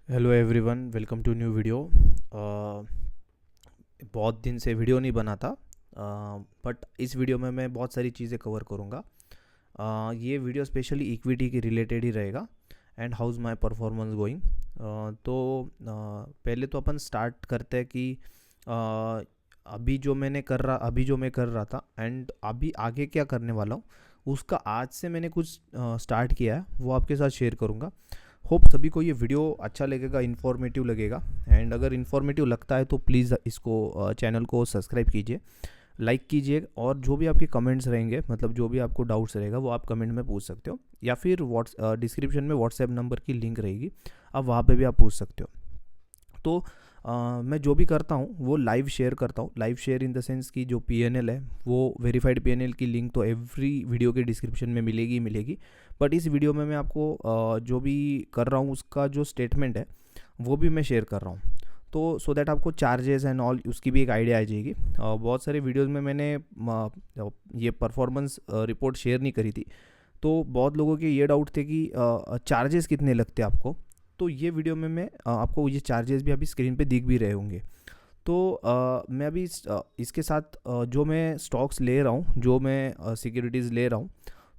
Hello everyone, welcome to new video. बहुत दिन से वीडियो नहीं बना था, बट इस वीडियो में मैं बहुत सारी चीज़ें कवर करूँगा। ये वीडियो स्पेशली इक्विटी के रिलेटेड ही रहेगा and how's my performance going. पहले तो अपन स्टार्ट करते हैं कि अभी जो मैं कर रहा था एंड अभी आगे क्या करने वाला हूँ, उसका आज से मैंने कुछ स्टार्ट किया है, वो आपके साथ शेयर करूँगा। होप सभी को ये वीडियो अच्छा लगेगा, इन्फॉर्मेटिव लगेगा। एंड अगर इन्फॉर्मेटिव लगता है तो प्लीज़ इसको चैनल को सब्सक्राइब कीजिए, लाइक कीजिए, और जो भी आपके कमेंट्स रहेंगे, मतलब जो भी आपको डाउट्स रहेगा वो आप कमेंट में पूछ सकते हो, या फिर डिस्क्रिप्शन में व्हाट्सएप नंबर की लिंक रहेगी, आप वहाँ पे भी आप पूछ सकते हो। तो मैं जो भी करता हूँ वो लाइव शेयर करता हूँ। Live share in the sense कि जो पीएनएल है, वो वेरीफाइड पीएनएल की लिंक तो एवरी वीडियो के डिस्क्रिप्शन में मिलेगी। बट इस वीडियो में मैं आपको जो भी कर रहा हूँ उसका जो स्टेटमेंट है वो भी मैं शेयर कर रहा हूँ, तो सो दैट आपको चार्जेस एंड ऑल उसकी भी एक आइडिया आ जाएगी। बहुत सारे वीडियोज़ में मैंने ये परफॉर्मेंस रिपोर्ट शेयर नहीं करी थी, तो बहुत लोगों के ये डाउट थे कि चार्जेस कितने लगते हैं आपको। तो ये वीडियो में मैं आपको ये चार्जेस भी अभी स्क्रीन पे दिख भी रहे होंगे। तो मैं अभी इसके साथ जो मैं स्टॉक्स ले रहा हूँ, जो मैं सिक्योरिटीज़ ले रहा हूँ,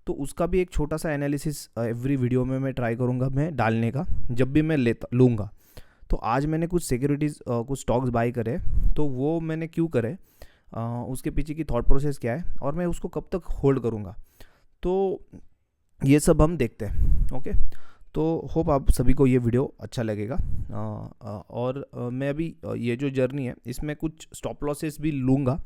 तो उसका भी एक छोटा सा एनालिसिस एवरी वीडियो में मैं ट्राई करूँगा मैं डालने का, जब भी मैं लूँगा। तो आज मैंने कुछ सिक्योरिटीज़ कुछ स्टॉक्स बाई करे, तो वो मैंने क्यों करे, उसके पीछे की थॉट प्रोसेस क्या है, और मैं उसको कब तक होल्ड करूँगा, तो ये सब हम देखते हैं। ओके, तो होप आप सभी को ये वीडियो अच्छा लगेगा। मैं अभी ये जो जर्नी है इसमें कुछ स्टॉप लॉसेस भी लूँगा,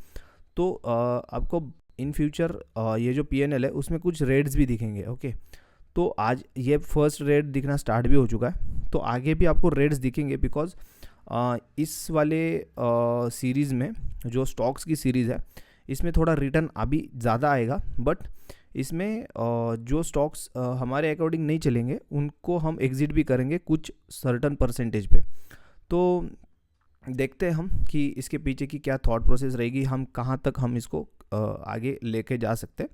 तो आपको इन फ्यूचर ये जो पीएनएल है उसमें कुछ रेट्स भी दिखेंगे। ओके, तो आज ये फर्स्ट रेट दिखना स्टार्ट भी हो चुका है, तो आगे भी आपको रेट्स दिखेंगे, बिकॉज इस वाले सीरीज़ में जो स्टॉक्स की सीरीज़ है इसमें थोड़ा रिटर्न अभी ज़्यादा आएगा, बट इसमें जो स्टॉक्स हमारे अकॉर्डिंग नहीं चलेंगे उनको हम एग्जिट भी करेंगे कुछ सर्टन परसेंटेज पे। तो देखते हैं हम कि इसके पीछे की क्या थॉट प्रोसेस रहेगी, हम कहाँ तक हम इसको आगे लेके जा सकते हैं।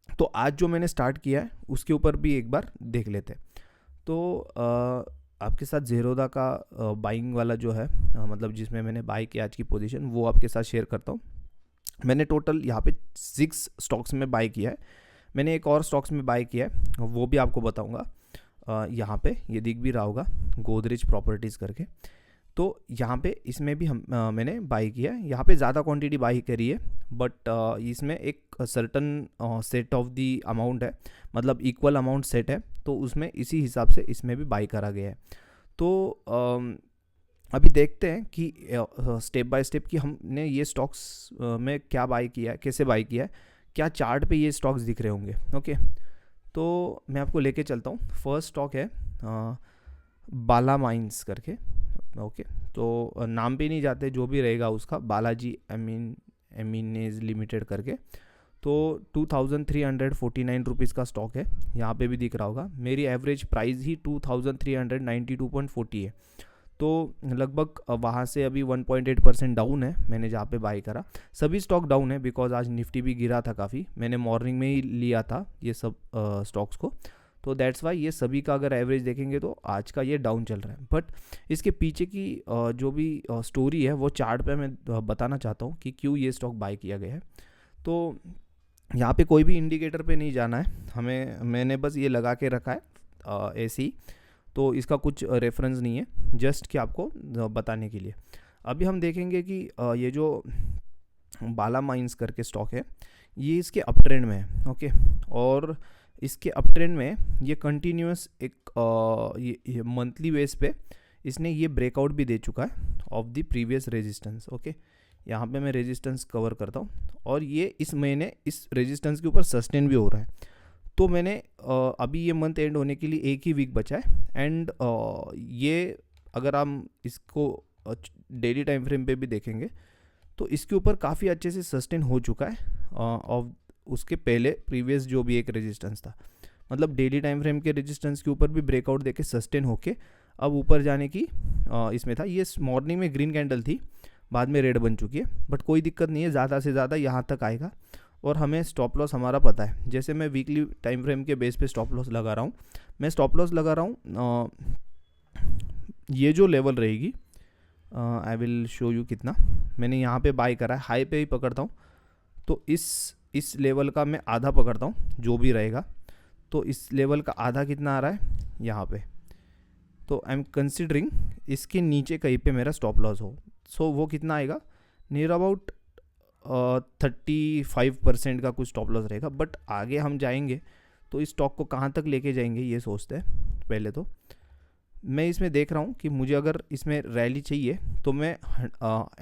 तो आज जो मैंने स्टार्ट किया है उसके ऊपर भी एक बार देख लेते हैं। तो आपके साथ ज़ेरोदा का बाइंग वाला जो है, मतलब जिसमें मैंने बाई किया आज की पोजीशन, वो आपके साथ शेयर करता हूँ। मैंने टोटल यहाँ पे 6 स्टॉक्स में बाई किया है। मैंने एक और स्टॉक्स में बाई किया है, वो भी आपको बताऊँगा। यहाँ पे ये दिख भी रहा होगा, गोदरेज प्रॉपर्टीज़ करके। तो यहाँ पे इसमें भी मैंने बाई किया है। यहाँ पे ज़्यादा क्वांटिटी बाई करी है, बट इसमें एक certain set of the amount है, मतलब इक्वल अमाउंट सेट है, तो उसमें इसी हिसाब से इसमें भी बाई करा गया है। तो अभी देखते हैं कि स्टेप बाय स्टेप कि हमने ये स्टॉक्स में क्या बाई किया है, कैसे बाई किया है, क्या चार्ट पे ये स्टॉक्स दिख रहे होंगे। ओके, तो मैं आपको लेके चलता हूँ। फर्स्ट स्टॉक है बाला माइंस करके। ओके, तो नाम पे नहीं जाते, जो भी रहेगा उसका बालाजी एमिनेज लिमिटेड करके। तो 2349 रुपीज़ का स्टॉक है, यहाँ पे भी दिख रहा होगा। मेरी एवरेज प्राइस ही 2392.40 है, तो लगभग वहाँ से अभी 1.8% डाउन है मैंने जहाँ पे बाई करा। सभी स्टॉक डाउन है, बिकॉज आज निफ्टी भी गिरा था काफ़ी, मैंने मॉर्निंग में ही लिया था ये सब स्टॉक्स को, तो दैट्स वाई ये सभी का अगर एवरेज देखेंगे तो आज का ये डाउन चल रहा है। बट इसके पीछे की जो भी स्टोरी है वो चार्ट पे मैं बताना चाहता हूँ कि क्यों ये स्टॉक बाई किया गया है। तो यहाँ पे कोई भी इंडिकेटर पे नहीं जाना है हमें, मैंने बस ये लगा के रखा है ऐसे ही, तो इसका कुछ रेफरेंस नहीं है, जस्ट कि आपको बताने के लिए। अभी हम देखेंगे कि ये जो बाला माइंस करके स्टॉक है ये इसके अप ट्रेंड में है। ओके, और इसके अप ट्रेंड में ये कंटिन्यूस एक ये मंथली बेस पे इसने ये ब्रेकआउट भी दे चुका है of the previous resistance. Okay, यहाँ पे मैं रेजिस्टेंस कवर करता हूँ, और ये इस महीने इस रेजिस्टेंस के ऊपर सस्टेन भी हो रहा है। तो मैंने अभी ये मंथ एंड होने के लिए एक ही वीक बचा है, एंड ये अगर हम इसको डेली टाइम फ्रेम पे भी देखेंगे तो इसके ऊपर काफ़ी अच्छे से सस्टेन हो चुका है ऑफ उसके पहले प्रीवियस जो भी एक रेजिस्टेंस था, मतलब डेली टाइम फ्रेम के रेजिस्टेंस के ऊपर भी ब्रेकआउट देके सस्टेन होके अब ऊपर जाने की इसमें था। ये मॉर्निंग में ग्रीन कैंडल थी, बाद में रेड बन चुकी है, बट कोई दिक्कत नहीं है, ज़्यादा से ज़्यादा यहाँ तक आएगा, और हमें स्टॉप लॉस हमारा पता है। जैसे मैं वीकली टाइम फ्रेम के बेस पे स्टॉप लॉस लगा रहा हूँ, मैं स्टॉप लॉस लगा रहा हूँ ये जो लेवल रहेगी, आई विल शो यू कितना मैंने यहाँ पे बाय करा है, हाई पे ही पकड़ता हूँ तो इस लेवल का मैं आधा पकड़ता हूँ जो भी रहेगा, तो इस लेवल का आधा कितना आ रहा है यहाँ पे, तो आई एम कंसिडरिंग इसके नीचे कहीं पे मेरा स्टॉप लॉस हो, सो वो कितना आएगा, नियर अबाउट 35% का कुछ स्टॉप लॉस रहेगा। बट आगे हम जाएंगे तो इस स्टॉक को कहाँ तक लेके जाएंगे ये सोचते हैं। पहले तो मैं इसमें देख रहा हूँ कि मुझे अगर इसमें रैली चाहिए तो मैं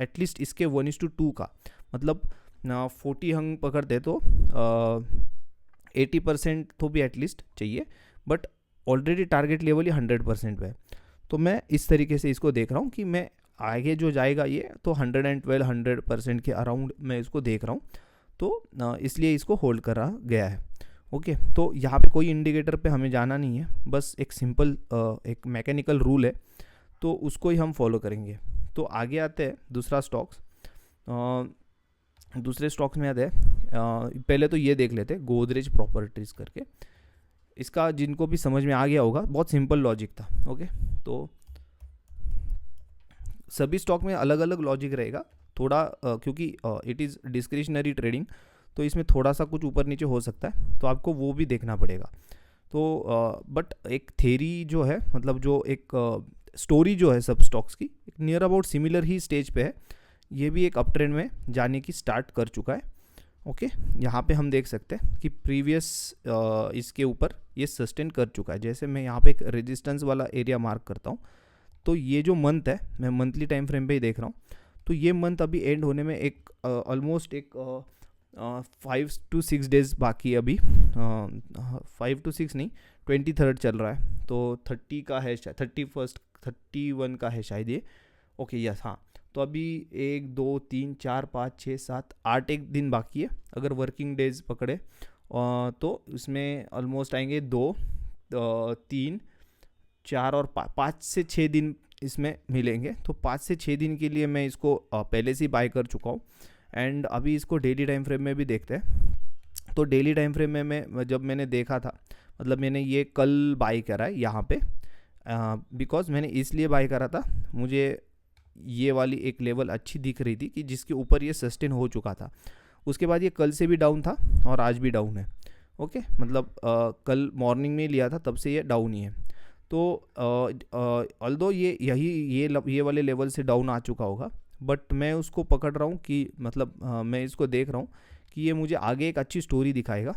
एटलीस्ट इसके 1:2 का, मतलब 40 हम पकड़ते तो 80% तो भी एटलीस्ट चाहिए, बट ऑलरेडी टारगेट लेवल ही 100% पे है। तो मैं इस तरीके से इसको देख रहा हूँ कि मैं आगे जो जाएगा ये तो 112-100% के अराउंड मैं इसको देख रहा हूँ, तो इसलिए इसको होल्ड करा गया है। ओके, तो यहाँ पे कोई इंडिकेटर पे हमें जाना नहीं है, बस एक सिंपल एक मैकेनिकल रूल है, तो उसको ही हम फॉलो करेंगे। तो आगे आते हैं दूसरे स्टॉक्स में आते हैं। पहले तो ये देख लेते हैं गोदरेज प्रॉपर्टीज करके, इसका जिनको भी समझ में आ गया होगा, बहुत सिंपल लॉजिक था। ओके, तो सभी स्टॉक में अलग अलग लॉजिक रहेगा थोड़ा, क्योंकि इट इज़ डिस्क्रिशनरी ट्रेडिंग, तो इसमें थोड़ा सा कुछ ऊपर नीचे हो सकता है, तो आपको वो भी देखना पड़ेगा। तो बट एक थेरी जो है, मतलब जो एक स्टोरी जो है सब स्टॉक्स की, एक near about similar he stage पे है। ये भी एक अप ट्रेंड में जाने की स्टार्ट कर चुका है। ओके, यहाँ पे हम देख सकते हैं कि प्रीवियस इसके ऊपर ये सस्टेन कर चुका है। जैसे मैं यहाँ पे एक रेजिस्टेंस वाला एरिया मार्क करता हूँ, तो ये जो मंथ है, मैं मंथली टाइम फ्रेम पे ही देख रहा हूँ, तो ये मंथ अभी एंड होने में एक ऑलमोस्ट एक 5 to 6 डेज बाकी है अभी। 5 to 6 नहीं, 23rd चल रहा है, तो 30 का है शायद, 31 का है शायद ये। ओके यस, हाँ, तो अभी 1 2 3 4 5 6 7 8 एक दिन बाकी है। अगर वर्किंग डेज पकड़े तो इसमें ऑलमोस्ट आएंगे 2 3 4 और 5 से 6 दिन इसमें मिलेंगे। तो 5 से 6 दिन के लिए मैं इसको पहले से ही बाय कर चुका हूँ। एंड अभी इसको डेली टाइम फ्रेम में भी देखते हैं। तो डेली टाइम फ्रेम में मैं जब मैंने देखा था, मतलब मैंने ये कल बाय करा है यहाँ पे, बिकॉज मैंने इसलिए बाय करा था, मुझे ये वाली एक लेवल अच्छी दिख रही थी कि जिसके ऊपर ये सस्टेन हो चुका था। उसके बाद ये कल से भी डाउन था और आज भी डाउन है। ओके, मतलब कल मॉर्निंग में लिया था, तब से ये डाउन ही है। तो ऑल्दो ये वाले लेवल से डाउन आ चुका होगा, बट मैं उसको पकड़ रहा हूँ कि मतलब मैं इसको देख रहा हूँ कि ये मुझे आगे एक अच्छी स्टोरी दिखाएगा।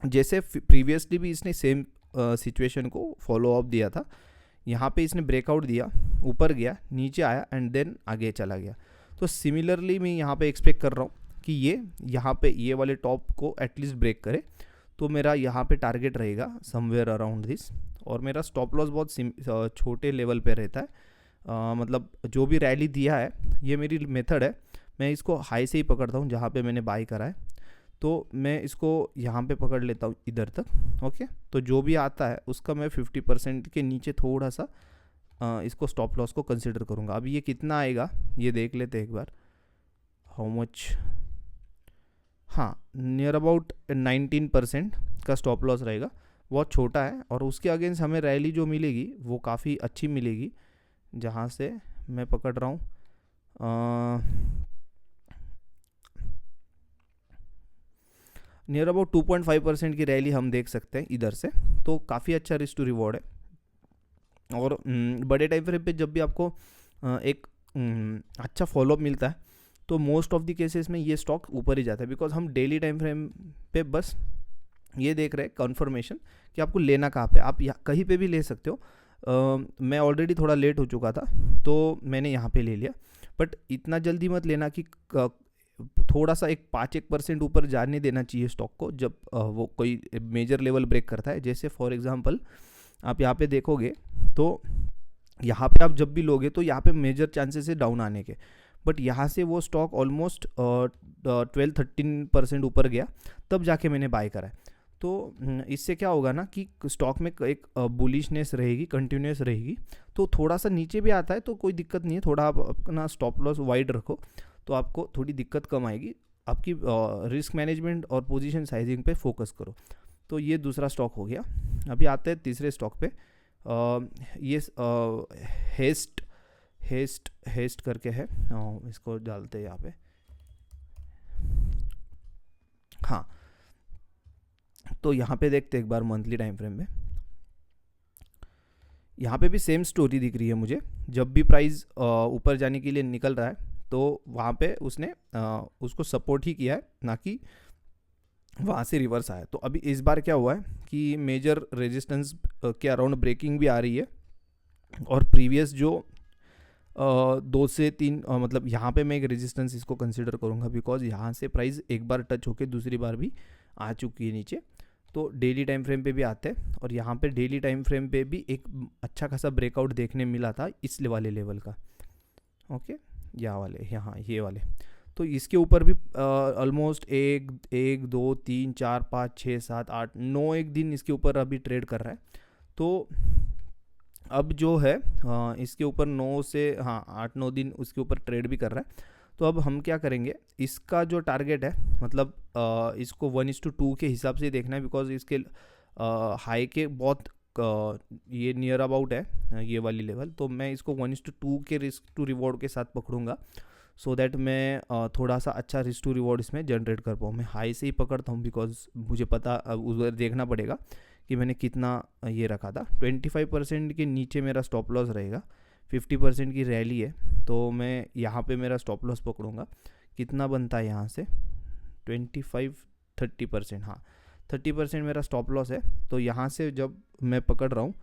जैसे प्रीवियसली भी इसने सेम सिचुएशन को फॉलो अप दिया था। यहाँ पे इसने ब्रेकआउट दिया, ऊपर गया, नीचे आया एंड देन आगे चला गया। तो सिमिलरली मैं यहाँ पे एक्सपेक्ट कर रहा हूँ कि ये यहाँ पे ये वाले टॉप को एटलीस्ट ब्रेक करे, तो मेरा यहाँ पे टारगेट रहेगा समवेयर अराउंड दिस। और मेरा स्टॉप लॉस बहुत छोटे लेवल पे रहता है। मतलब जो भी रैली दिया है, ये मेरी मेथड है, मैं इसको हाई से ही पकड़ता हूँ जहाँ पे मैंने बाय करा है, तो मैं इसको यहाँ पे पकड़ लेता हूँ इधर तक। ओके, तो जो भी आता है उसका मैं 50% के नीचे थोड़ा सा इसको स्टॉप लॉस को कंसिडर करूँगा। अभी ये कितना आएगा ये देख लेते हैं एक बार, हाउ मच। हाँ, नियर अबाउट 19% का स्टॉप लॉस रहेगा, बहुत छोटा है। और उसके अगेंस्ट हमें रैली जो मिलेगी वो काफ़ी अच्छी मिलेगी, जहाँ से मैं पकड़ रहा हूँ नियर अबाउट 2.5% की रैली हम देख सकते हैं इधर से, तो काफ़ी अच्छा रिस्क टू रिवॉर्ड है। और बड़े टाइम फ्रेम पे जब भी आपको एक अच्छा फॉलोअप मिलता है, तो मोस्ट ऑफ द केसेस में ये स्टॉक ऊपर ही जाता है, बिकॉज हम डेली टाइम फ्रेम पे बस ये देख रहे हैं कन्फर्मेशन कि आपको लेना कहाँ पे। आप कहीं पे भी ले सकते हो। मैं ऑलरेडी थोड़ा लेट हो चुका था, तो मैंने यहाँ पे ले लिया, बट इतना जल्दी मत लेना कि थोड़ा सा एक 5% ऊपर जाने देना चाहिए स्टॉक को जब वो कोई मेजर लेवल ब्रेक करता है। जैसे फॉर एग्जांपल आप यहाँ पे देखोगे, तो यहाँ पे आप जब भी लोगे तो यहाँ पे मेजर चांसेस है डाउन आने के, बट यहाँ से वो स्टॉक ऑलमोस्ट 12-13% ऊपर गया, तब जाके मैंने बाय करा है। तो इससे क्या होगा ना कि स्टॉक में एक बुलिशनेस रहेगी, कंटिन्यूस रहेगी। तो थोड़ा सा नीचे भी आता है तो कोई दिक्कत नहीं है, थोड़ा आप अपना स्टॉप लॉस वाइड रखो तो आपको थोड़ी दिक्कत कम आएगी। आपकी रिस्क मैनेजमेंट और पोजीशन साइजिंग पे फोकस करो। तो ये दूसरा स्टॉक हो गया। अभी आते हैं तीसरे स्टॉक पे, ये हेस्ट हेस्ट हेस्ट करके है, इसको डालते हैं यहाँ पे। हाँ, तो यहाँ पे देखते हैं एक बार मंथली टाइम फ्रेम में। यहाँ पे भी सेम स्टोरी दिख रही है मुझे। जब भी प्राइस ऊपर जाने के लिए निकल रहा है तो वहाँ पे उसने उसको सपोर्ट ही किया है, ना कि वहाँ से रिवर्स आया। तो अभी इस बार क्या हुआ है कि मेजर रेजिस्टेंस के अराउंड ब्रेकिंग भी आ रही है, और प्रीवियस जो 2 से 3 मतलब यहाँ पे मैं एक रेजिस्टेंस इसको कंसिडर करूँगा, बिकॉज यहाँ से प्राइस एक बार टच होके दूसरी बार भी आ चुकी है नीचे। तो डेली टाइम फ्रेम पे भी आते हैं, और यहाँ पे डेली टाइम फ्रेम पे भी एक अच्छा खासा ब्रेकआउट देखने मिला था इस वाले लेवल का। ओके, यहाँ ये वाले, तो इसके ऊपर भी ऑलमोस्ट 1 2 3 4 5 6 7 8 9 एक दिन इसके ऊपर अभी ट्रेड कर रहा है। तो अब जो है इसके ऊपर 9 से 8 9 दिन उसके ऊपर ट्रेड भी कर रहा है। तो अब हम क्या करेंगे, इसका जो टारगेट है, मतलब इसको 1:2 के हिसाब से देखना है, बिकॉज इसके हाई के बहुत ये नियर अबाउट है ये वाली लेवल। तो मैं इसको 1:2 के रिस्क टू रिवॉर्ड के साथ पकड़ूंगा, सो दैट मैं थोड़ा सा अच्छा रिस्क टू रिवॉर्ड इसमें जनरेट कर पाऊँ। मैं हाई से ही पकड़ता हूँ, बिकॉज मुझे पता उधर देखना पड़ेगा कि मैंने कितना ये रखा था। 25% के नीचे मेरा स्टॉप लॉस रहेगा, 50% की रैली है, तो मैं यहाँ पे मेरा स्टॉप लॉस पकड़ूंगा। कितना बनता है यहाँ से 25 30%, हाँ 30% मेरा स्टॉप लॉस है। तो यहाँ से जब मैं पकड़ रहा हूँ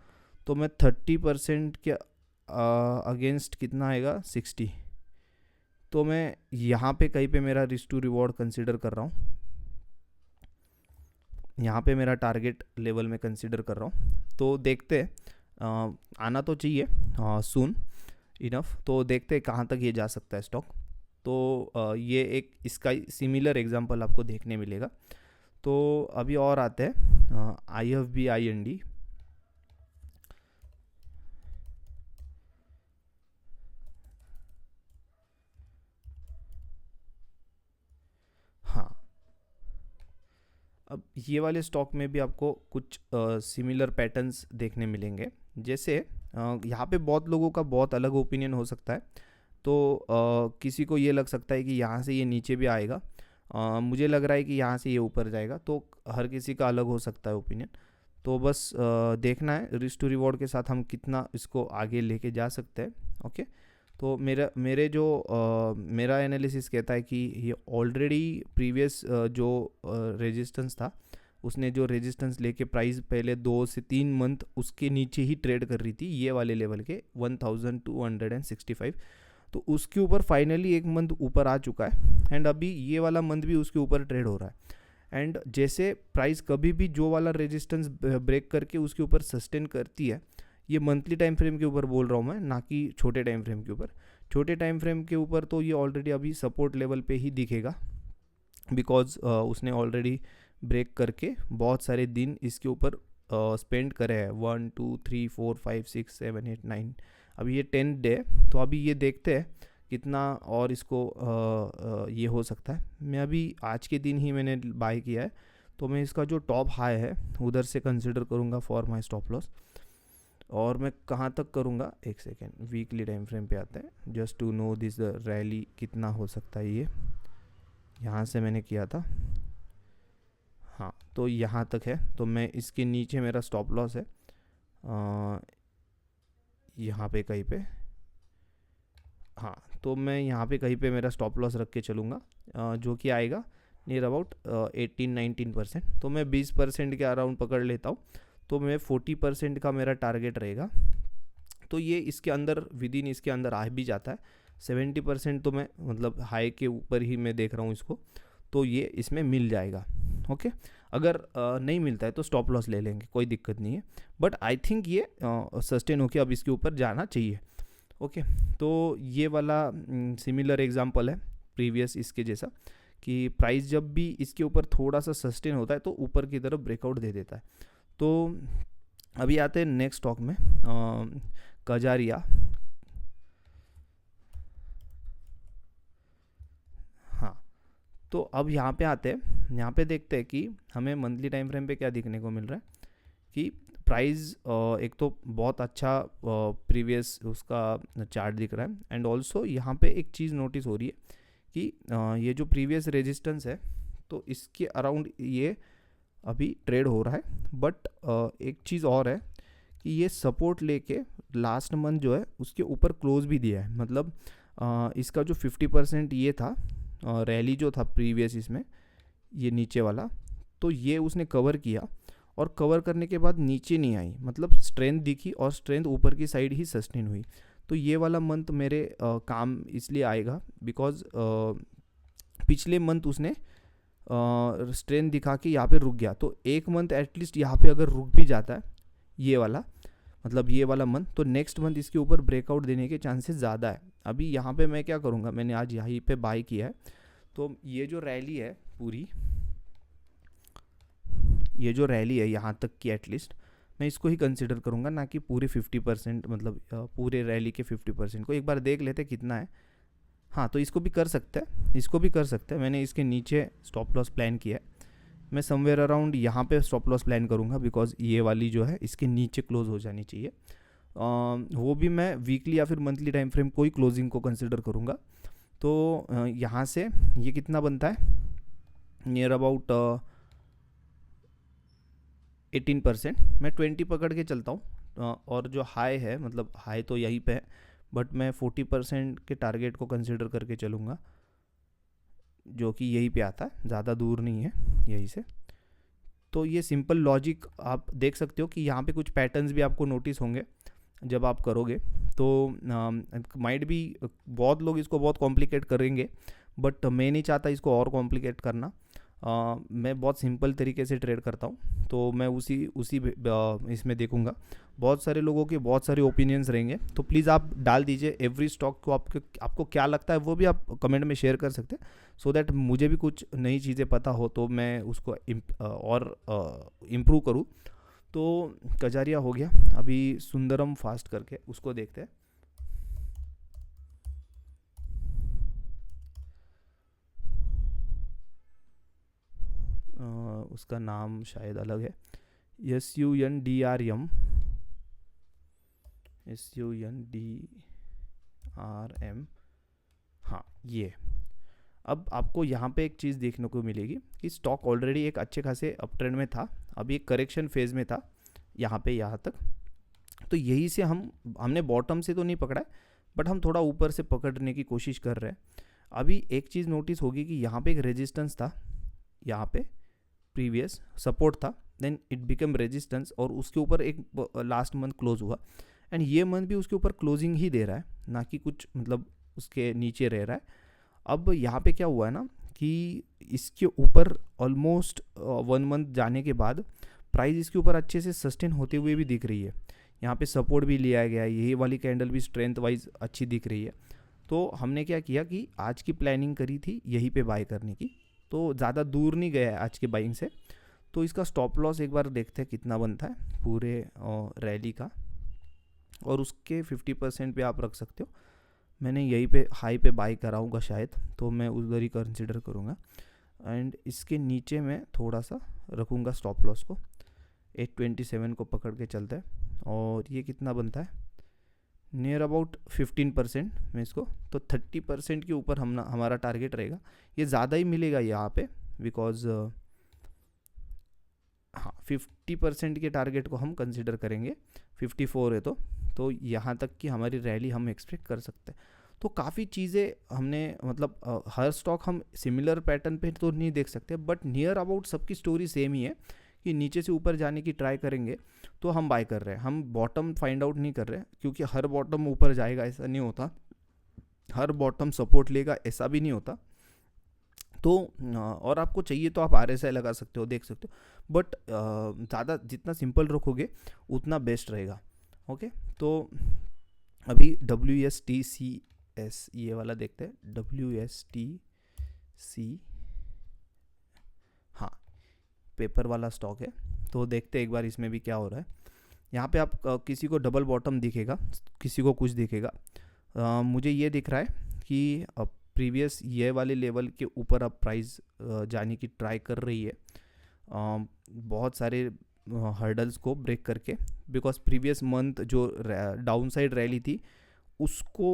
तो मैं 30% के अगेंस्ट कितना आएगा 60। तो मैं यहाँ पे कहीं पे मेरा रिस्क टू रिवॉर्ड कंसिडर कर रहा हूँ, यहाँ पे मेरा टारगेट लेवल में कंसिडर कर रहा हूँ। तो देखते हैं आना तो चाहिए सून इनफ। तो देखते हैं कहाँ तक ये जा सकता है स्टॉक। तो ये एक इसका सिमिलर एग्जांपल आपको देखने मिलेगा। तो अभी और आते हैं IFB IND। हाँ, अब ये वाले स्टॉक में भी आपको कुछ सिमिलर पैटर्न्स देखने मिलेंगे। जैसे यहाँ पे बहुत लोगों का बहुत अलग ओपिनियन हो सकता है। तो किसी को ये लग सकता है कि यहाँ से ये नीचे भी आएगा, मुझे लग रहा है कि यहाँ से ये ऊपर जाएगा। तो हर किसी का अलग हो सकता है ओपिनियन। तो बस देखना है रिस्क टू रिवॉर्ड के साथ हम कितना इसको आगे लेके जा सकते हैं। ओके, तो मेरा एनालिसिस कहता है कि ये ऑलरेडी प्रीवियस जो रेजिस्टेंस था, उसने जो रेजिस्टेंस लेके प्राइस पहले 2 से 3 मंथ उसके नीचे ही ट्रेड कर रही थी, ये वाले लेवल के 1265। तो उसके ऊपर फाइनली एक मंथ ऊपर आ चुका है, एंड अभी ये वाला मंथ भी उसके ऊपर ट्रेड हो रहा है। एंड जैसे प्राइस कभी भी जो वाला रेजिस्टेंस ब्रेक करके उसके ऊपर सस्टेन करती है, ये मंथली टाइम फ्रेम के ऊपर बोल रहा हूँ मैं, ना कि छोटे टाइम फ्रेम के ऊपर। छोटे टाइम फ्रेम के ऊपर तो ये ऑलरेडी अभी सपोर्ट लेवल पे ही दिखेगा, बिकॉज उसने ऑलरेडी ब्रेक करके बहुत सारे दिन इसके ऊपर स्पेंड करे हैं। 1 2 3 4 5 6 7 8 9, अभी ये 10th डे। तो अभी ये देखते हैं कितना और इसको ये हो सकता है। मैं अभी आज के दिन ही मैंने बाय किया है, तो मैं इसका जो टॉप हाई है उधर से कंसिडर करूँगा फॉर माय स्टॉप लॉस। और मैं कहाँ तक करूँगा, एक सेकेंड, वीकली टाइम फ्रेम पे आते हैं just to know this rally कितना हो सकता है। ये यहाँ से मैंने किया था, हाँ, तो यहाँ तक है। तो मैं इसके नीचे मेरा स्टॉप लॉस है यहाँ पे कहीं पे, हाँ, तो मैं यहाँ पे कहीं पे मेरा स्टॉप लॉस रख के चलूँगा, जो कि आएगा नियर अबाउट 18-19%। तो मैं 20% के अराउंड पकड़ लेता हूँ, तो मैं 40% का मेरा टारगेट रहेगा। तो ये इसके अंदर विद इन इसके अंदर आ भी जाता है। 70% तो मैं मतलब हाई के ऊपर ही मैं देख रहा हूँ इसको, तो ये इसमें मिल जाएगा। ओके, अगर नहीं मिलता है तो स्टॉप लॉस ले लेंगे, कोई दिक्कत नहीं है। बट आई थिंक ये सस्टेन होके अब इसके ऊपर जाना चाहिए। ओके, तो ये वाला सिमिलर एग्जांपल है प्रीवियस इसके जैसा, कि प्राइस जब भी इसके ऊपर थोड़ा सा सस्टेन होता है तो ऊपर की तरफ ब्रेकआउट दे देता है। तो अभी आते हैं नेक्स्ट स्टॉक में, कजारिया। हाँ, तो अब यहाँ पे आते हैं, यहाँ पे देखते हैं कि हमें मंथली टाइम फ्रेम पे क्या दिखने को मिल रहा है, कि प्राइस एक तो बहुत अच्छा प्रीवियस उसका चार्ट दिख रहा है, एंड ऑल्सो यहाँ पे एक चीज़ नोटिस हो रही है कि ये जो प्रीवियस रेजिस्टेंस है तो इसके अराउंड ये अभी ट्रेड हो रहा है। बट एक चीज़ और है कि ये सपोर्ट लेके लास्ट मंथ जो है उसके ऊपर क्लोज भी दिया है। मतलब इसका जो 50% ये था रैली जो था प्रीवियस इसमें, ये नीचे वाला, तो ये उसने कवर किया और कवर करने के बाद नीचे नहीं आई, मतलब स्ट्रेंथ दिखी और स्ट्रेंथ ऊपर की साइड ही सस्टेन हुई। तो ये वाला मंथ मेरे काम इसलिए आएगा बिकॉज पिछले मंथ उसने स्ट्रेंथ दिखा के यहाँ पे रुक गया, तो एक मंथ एटलीस्ट यहाँ पे अगर रुक भी जाता है ये वाला, मतलब ये वाला मंथ, तो नेक्स्ट मंथ इसके ऊपर ब्रेकआउट देने के चांसेस ज़्यादा है। अभी यहाँ पे मैं क्या करूँगा, मैंने आज यहीं पे बाय किया है, तो ये जो रैली है पूरी, ये जो रैली है यहाँ तक की एटलीस्ट मैं इसको ही कंसिडर करूँगा, ना कि पूरे 50%, मतलब पूरे रैली के 50% को। एक बार देख लेते कितना है। हाँ, तो इसको भी कर सकते हैं, इसको भी कर सकते हैं। मैंने इसके नीचे स्टॉप लॉस प्लान किया है, मैं समवेयर अराउंड यहाँ पे स्टॉप लॉस प्लान करूँगा बिकॉज ये वाली जो है इसके नीचे क्लोज हो जानी चाहिए। वो भी मैं वीकली या फिर मंथली टाइम फ्रेम कोई क्लोजिंग को कंसिडर करूँगा। तो यहाँ से ये कितना बनता है, नियर अबाउट 18%, मैं 20 पकड़ के चलता हूँ। और जो हाई है, मतलब हाई तो यहीं पे है, बट मैं 40% के टारगेट को कंसिडर करके चलूँगा, जो कि यहीं पे आता है, ज़्यादा दूर नहीं है यहीं से। तो ये सिंपल लॉजिक आप देख सकते हो कि यहाँ पे कुछ पैटर्न्स भी आपको नोटिस होंगे जब आप करोगे। तो माइट भी बहुत लोग इसको बहुत कॉम्प्लिकेट करेंगे, बट मैं नहीं चाहता इसको और कॉम्प्लिकेट करना। मैं बहुत सिंपल तरीके से ट्रेड करता हूँ, तो मैं उसी इसमें देखूंगा। बहुत सारे लोगों के बहुत सारे ओपिनियंस रहेंगे, तो प्लीज़ आप डाल दीजिए एवरी स्टॉक को, आपको क्या लगता है वो भी आप कमेंट में शेयर कर सकते हैं, सो दैट मुझे भी कुछ नई चीज़ें पता हो तो मैं उसको और इम्प्रूव करूँ। तो कजारिया हो गया, अभी सुंदरम फास्ट करके उसको देखते हैं। उसका नाम शायद अलग है, SUNDRM, हाँ ये। अब आपको यहाँ पे एक चीज़ देखने को मिलेगी कि स्टॉक ऑलरेडी एक अच्छे खासे अप ट्रेंड में था, अभी एक करेक्शन फेज़ में था यहाँ पे यहाँ तक। तो यही से हमने बॉटम से तो नहीं पकड़ा है, बट हम थोड़ा ऊपर से पकड़ने की कोशिश कर रहे हैं। अभी एक चीज़ नोटिस होगी कि यहाँ पे एक रेजिस्टेंस था, यहाँ पे प्रीवियस सपोर्ट था, देन इट बिकम रेजिस्टेंस, और उसके ऊपर एक लास्ट मंथ क्लोज हुआ, एंड ये मंथ भी उसके ऊपर क्लोजिंग ही दे रहा है, ना कि कुछ मतलब उसके नीचे रह रहा है। अब यहाँ पे क्या हुआ है ना कि इसके ऊपर ऑलमोस्ट 1 मंथ जाने के बाद प्राइस इसके ऊपर अच्छे से सस्टेन होते हुए भी दिख रही है। यहाँ पे सपोर्ट भी लिया गया है, यही वाली कैंडल भी स्ट्रेंथ वाइज अच्छी दिख रही है। तो हमने क्या किया कि आज की प्लानिंग करी थी यहीं पे बाय करने की, तो ज़्यादा दूर नहीं गया है आज के बाइंग से। तो इसका स्टॉप लॉस एक बार देखते हैं कितना बनता है पूरे रैली का, और उसके 50% पे आप रख सकते हो। मैंने यहीं पे हाई पे बाय कराऊंगा शायद, तो मैं उधर ही कंसिडर करूँगा, एंड इसके नीचे मैं थोड़ा सा रखूँगा स्टॉप लॉस को, 827 को पकड़ के चलता है। और ये कितना बनता है, नियर अबाउट 15% में इसको, तो 30% के ऊपर हमारा टारगेट रहेगा। ये ज़्यादा ही मिलेगा यहाँ पे बिकॉज हाँ 50% के टारगेट को हम कंसिडर करेंगे, 54 है तो यहाँ तक की हमारी रैली हम एक्सपेक्ट कर सकते हैं। तो काफ़ी चीज़ें हमने, मतलब हर स्टॉक हम सिमिलर पैटर्न पे तो नहीं देख सकते, बट नियर अबाउट सबकी स्टोरी सेम ही है कि नीचे से ऊपर जाने की ट्राई करेंगे तो हम बाय कर रहे हैं, हम बॉटम फाइंड आउट नहीं कर रहे हैं, क्योंकि हर बॉटम ऊपर जाएगा ऐसा नहीं होता, हर बॉटम सपोर्ट लेगा ऐसा भी नहीं होता। तो और आपको चाहिए तो आप RSI लगा सकते हो, देख सकते हो, बट ज़्यादा जितना सिंपल रखोगे उतना बेस्ट रहेगा। ओके, तो अभी WSTCS ये वाला देखते हैं, WSTC, हाँ पेपर वाला स्टॉक है, तो देखते हैं एक बार इसमें भी क्या हो रहा है। यहाँ पे आप किसी को डबल बॉटम दिखेगा, किसी को कुछ दिखेगा। मुझे ये दिख रहा है कि प्रीवियस ये वाले लेवल के ऊपर अब प्राइस जाने की ट्राई कर रही है। बहुत सारे हर्डल्स को ब्रेक करके, बिकॉज प्रीवियस मंथ जो डाउन साइड रैली थी उसको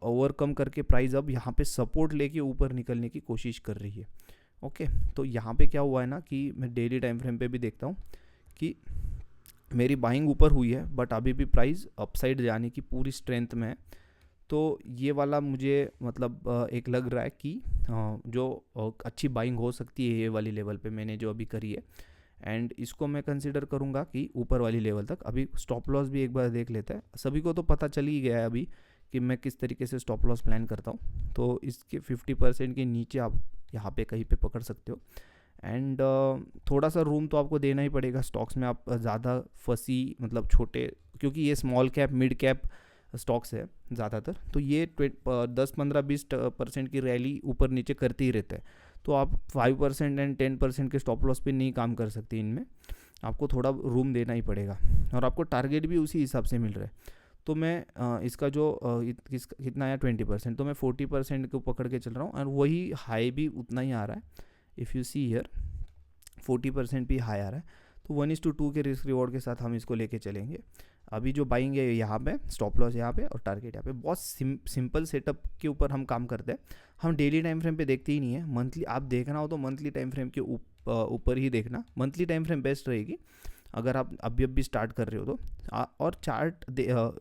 ओवरकम करके प्राइस अब यहाँ पे सपोर्ट लेके ऊपर निकलने की कोशिश कर रही है। ओके, तो यहाँ पे क्या हुआ है ना कि मैं डेली टाइम फ्रेम पे भी देखता हूँ कि मेरी बाइंग ऊपर हुई है बट अभी भी प्राइस अपसाइड जाने की पूरी स्ट्रेंथ में है। तो ये वाला मुझे मतलब एक लग रहा है कि जो अच्छी बाइंग हो सकती है ये वाली लेवल पे मैंने जो अभी करी है, एंड इसको मैं कंसिडर करूँगा कि ऊपर वाली लेवल तक। अभी स्टॉप लॉस भी एक बार देख लेता है, सभी को तो पता चल ही गया है अभी कि मैं किस तरीके से स्टॉप लॉस प्लान करता हूँ। तो इसके 50% के नीचे आप यहाँ पे कहीं पे पकड़ सकते हो, एंड थोड़ा सा रूम तो आपको देना ही पड़ेगा स्टॉक्स में। आप ज़्यादा फंसी मतलब छोटे, क्योंकि ये small cap mid cap stocks है ज़्यादातर, तो ये 10-15-20% की रैली ऊपर नीचे करते ही रहता है। तो आप 5% एंड 10% के स्टॉप लॉस पे नहीं काम कर सकते, इनमें आपको थोड़ा रूम देना ही पड़ेगा, और आपको टारगेट भी उसी हिसाब से मिल रहा है। तो मैं इसका जो कितना आया 20%, तो मैं 40% को पकड़ के चल रहा हूँ, और वही हाई भी उतना ही आ रहा है। इफ़ यू सी हियर 40% भी हाई आ रहा है, तो 1:2 के रिस्क रिवॉर्ड के साथ हम इसको लेके चलेंगे। अभी जो बाइंग है यहाँ पे, स्टॉप लॉस यहाँ पे और टारगेट यहाँ पे, बहुत सिंपल सेटअप के ऊपर हम काम करते हैं। हम डेली टाइम फ्रेम पे देखते ही नहीं है। मंथली आप देखना हो तो मंथली टाइम फ्रेम के ऊपर ही देखना, मंथली टाइम फ्रेम बेस्ट रहेगी अगर आप अभी स्टार्ट कर रहे हो तो। और चार्ट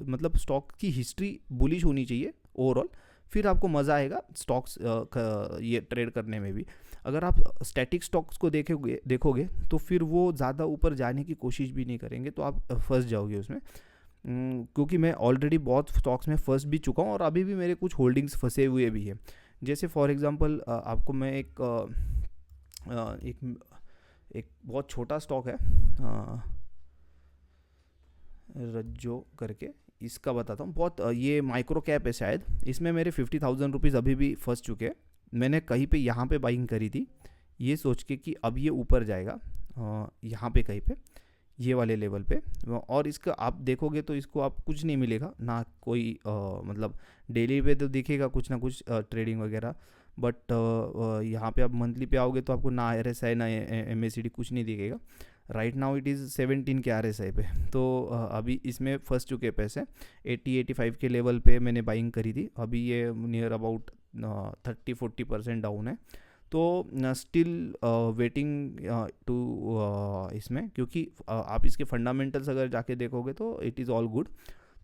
मतलब स्टॉक की हिस्ट्री बुलिश होनी चाहिए ओवरऑल, फिर आपको मज़ा आएगा स्टॉक्स ये ट्रेड करने में भी। अगर आप स्टैटिक स्टॉक्स को देखोगे तो फिर वो ज़्यादा ऊपर जाने की कोशिश भी नहीं करेंगे, तो आप फंस जाओगे उसमें। क्योंकि मैं ऑलरेडी बहुत स्टॉक्स में फंस भी चुका हूँ, और अभी भी मेरे कुछ होल्डिंग्स फंसे हुए भी हैं। जैसे फॉर एग्जांपल आपको मैं एक बहुत छोटा स्टॉक है रज्जो करके, इसका बताता हूँ। बहुत ये माइक्रो कैप है शायद, इसमें मेरे 50,000 रुपीज़ अभी भी फंस चुके हैं। मैंने कहीं पे यहाँ पे बाइंग करी थी ये सोच के कि अब ये ऊपर जाएगा यहाँ पे कहीं पे ये वाले लेवल पे, और इसका आप देखोगे तो इसको आप कुछ नहीं मिलेगा ना, कोई मतलब डेली पे तो दिखेगा कुछ ना कुछ ट्रेडिंग वगैरह, बट यहाँ पे आप मंथली पे आओगे तो आपको ना RSI ना MACD कुछ नहीं दिखेगा। राइट नाउ इट इज़ 17 के RSI पे। तो अभी इसमें फंस चुके पैसे 80-85 के लेवल पे मैंने बाइंग करी थी, अभी ये नियर अबाउट 30-40% डाउन है। तो स्टिल वेटिंग टू इसमें, क्योंकि आप इसके फंडामेंटल्स अगर जाके देखोगे तो इट इज़ ऑल गुड,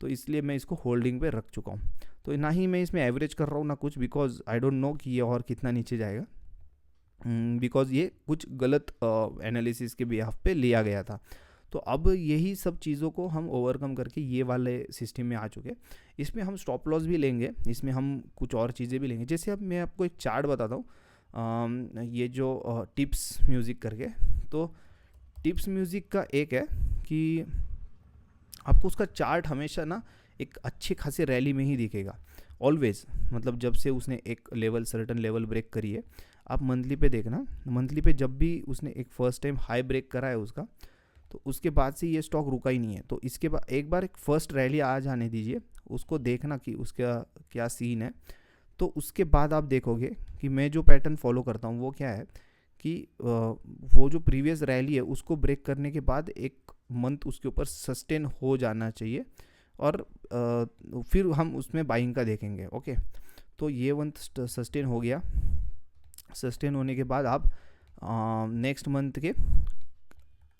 तो इसलिए मैं इसको होल्डिंग पे रख चुका हूँ। तो ना ही मैं इसमें एवरेज कर रहा हूँ ना कुछ, बिकॉज आई डोंट नो कि ये और कितना नीचे जाएगा, बिकॉज ये कुछ गलत एनालिसिस के बिहाफ पे लिया गया था। तो अब यही सब चीज़ों को हम ओवरकम करके ये वाले सिस्टम में आ चुके। इसमें हम स्टॉप लॉस भी लेंगे, इसमें हम कुछ और चीज़ें भी लेंगे। जैसे अब मैं आपको एक चार्ट बताता हूँ, ये जो टिप्स म्यूज़िक करके, तो टिप्स म्यूज़िक का एक है कि आपको उसका चार्ट हमेशा ना एक अच्छे खासे रैली में ही दिखेगा ऑलवेज, मतलब जब से उसने एक लेवल सर्टन लेवल ब्रेक करी है। आप मंथली पे देखना, मंथली पे जब भी उसने एक फर्स्ट टाइम हाई ब्रेक करा है उसका, तो उसके बाद से ये स्टॉक रुका ही नहीं है। तो इसके बाद एक बार एक फर्स्ट रैली आ जाने दीजिए, उसको देखना कि उसका क्या सीन है। तो उसके बाद आप देखोगे कि मैं जो पैटर्न फॉलो करता हूँ वो क्या है कि वो जो प्रीवियस रैली है उसको ब्रेक करने के बाद एक मंथ उसके ऊपर सस्टेन हो जाना चाहिए, और फिर हम उसमें बाइंग का देखेंगे। ओके, तो ये मंथ सस्टेन हो गया, सस्टेन होने के बाद आप नेक्स्ट मंथ के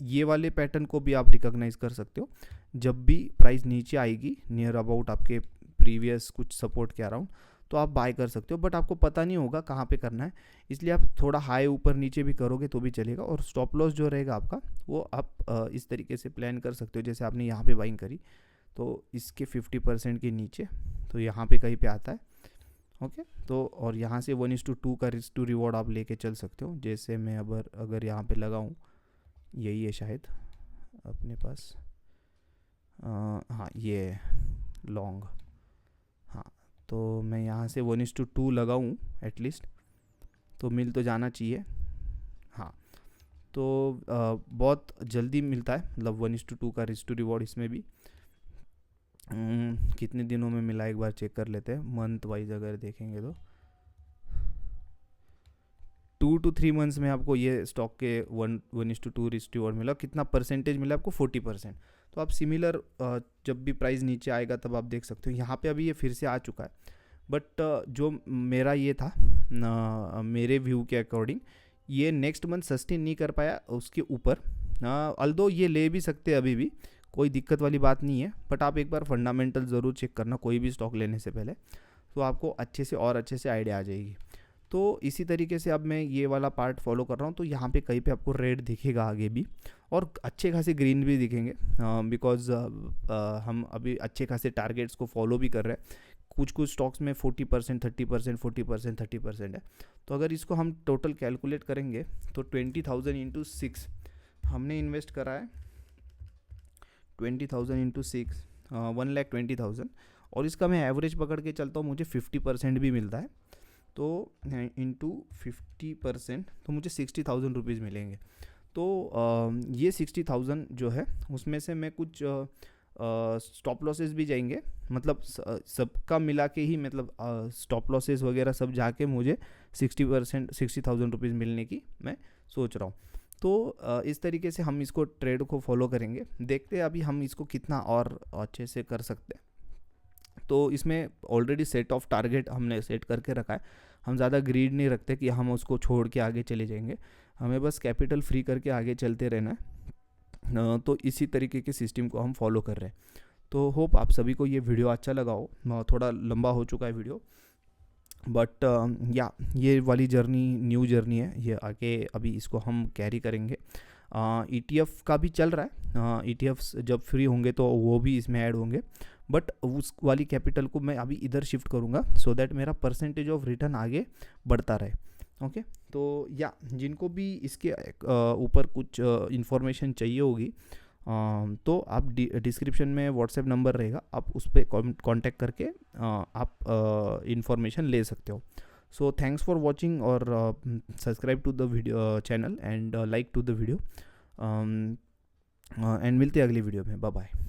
ये वाले पैटर्न को भी आप रिकॉग्नाइज कर सकते हो। जब भी प्राइस नीचे आएगी नियर अबाउट आपके प्रीवियस कुछ सपोर्ट के अराउंड, तो आप बाय कर सकते हो, बट आपको पता नहीं होगा कहाँ पे करना है, इसलिए आप थोड़ा हाई ऊपर नीचे भी करोगे तो भी चलेगा। और स्टॉप लॉस जो रहेगा आपका वो आप इस तरीके से प्लान कर सकते हो, जैसे आपने यहाँ पे बाइंग करी तो इसके 50% के नीचे, तो यहाँ पे कहीं पे आता है। ओके, तो और यहाँ से 1:2 का रिस्क टू रिवॉर्ड आप लेके चल सकते हो। जैसे मैं अगर यहाँ पे लगाऊँ, यही है शायद अपने पास, हाँ ये लॉन्ग, हाँ, तो मैं यहाँ से 1:2 लगाऊँ एटलीस्ट, तो मिल तो जाना चाहिए। हाँ, तो बहुत जल्दी मिलता है, मतलब 1:2 का रिस्क टू रिवॉर्ड इसमें भी। कितने दिनों में मिला एक बार चेक कर लेते हैं, मंथ वाइज अगर देखेंगे तो 2 to 3 मंथ्स में आपको ये स्टॉक के 1:2 मिला, कितना परसेंटेज मिला आपको 40%। तो आप सिमिलर जब भी प्राइस नीचे आएगा तब आप देख सकते हो। यहाँ पे अभी ये फिर से आ चुका है, बट जो मेरा ये था मेरे व्यू के अकॉर्डिंग ये नेक्स्ट मंथ सस्टेन नहीं कर पाया उसके ऊपर। अल्दो ये ले भी सकते हैं अभी भी, कोई दिक्कत वाली बात नहीं है, बट आप एक बार फंडामेंटल ज़रूर चेक करना कोई भी स्टॉक लेने से पहले, तो आपको अच्छे से आइडिया आ जाएगी। तो इसी तरीके से अब मैं ये वाला पार्ट फॉलो कर रहा हूँ। तो यहाँ पे कहीं पे आपको रेड दिखेगा आगे भी, और अच्छे खासे ग्रीन भी दिखेंगे, बिकॉज हम अभी अच्छे खासे टारगेट्स को फॉलो भी कर रहे हैं। कुछ स्टॉक्स में 40%, 30%, 40%, 30% है। तो अगर इसको हम टोटल कैलकुलेट करेंगे तो 20,000 इंटू 6 हमने इन्वेस्ट करा है, 20,000 इंटू 6 1,20,000, और इसका मैं एवरेज पकड़ के चलता हूँ, मुझे 50% भी मिलता है। तो इंटू 50% तो मुझे 60,000 रुपीज़ मिलेंगे। तो ये 60,000 जो है उसमें से मैं कुछ स्टॉप लॉसेस भी जाएंगे, मतलब सबका मिला के ही, मतलब स्टॉप लॉसेस वगैरह सब जाके मुझे 60,000 रुपीज़ मिलने की मैं सोच रहा हूँ। तो इस तरीके से हम इसको ट्रेड को फॉलो करेंगे, देखते हैं अभी हम इसको कितना और अच्छे से कर सकते हैं। तो इसमें ऑलरेडी सेट ऑफ टारगेट हमने सेट करके रखा है, हम ज़्यादा ग्रीड नहीं रखते कि हम उसको छोड़ के आगे चले जाएंगे, हमें बस कैपिटल फ्री करके आगे चलते रहना है। तो इसी तरीके के सिस्टम को हम फॉलो कर रहे हैं। तो होप आप सभी को ये वीडियो अच्छा लगा हो, थोड़ा लंबा हो चुका है वीडियो, बट या ये वाली जर्नी न्यू जर्नी है, ये आगे अभी इसको हम कैरी करेंगे। ETF का भी चल रहा है, ETFs जब फ्री होंगे तो वो भी इसमें ऐड होंगे, बट उस वाली कैपिटल को मैं अभी इधर शिफ्ट करूँगा सो दैट मेरा परसेंटेज ऑफ रिटर्न आगे बढ़ता रहे। ओके, तो या जिनको भी इसके ऊपर कुछ इन्फॉर्मेशन चाहिए होगी तो आप डिस्क्रिप्शन में व्हाट्सएप नंबर रहेगा, आप उस पर कांटेक्ट करके आप इन्फॉर्मेशन ले सकते हो। सो थैंक्स फॉर वॉचिंग, और subscribe to the video channel and like to the video, and मिलते हैं अगली वीडियो में। Bye bye.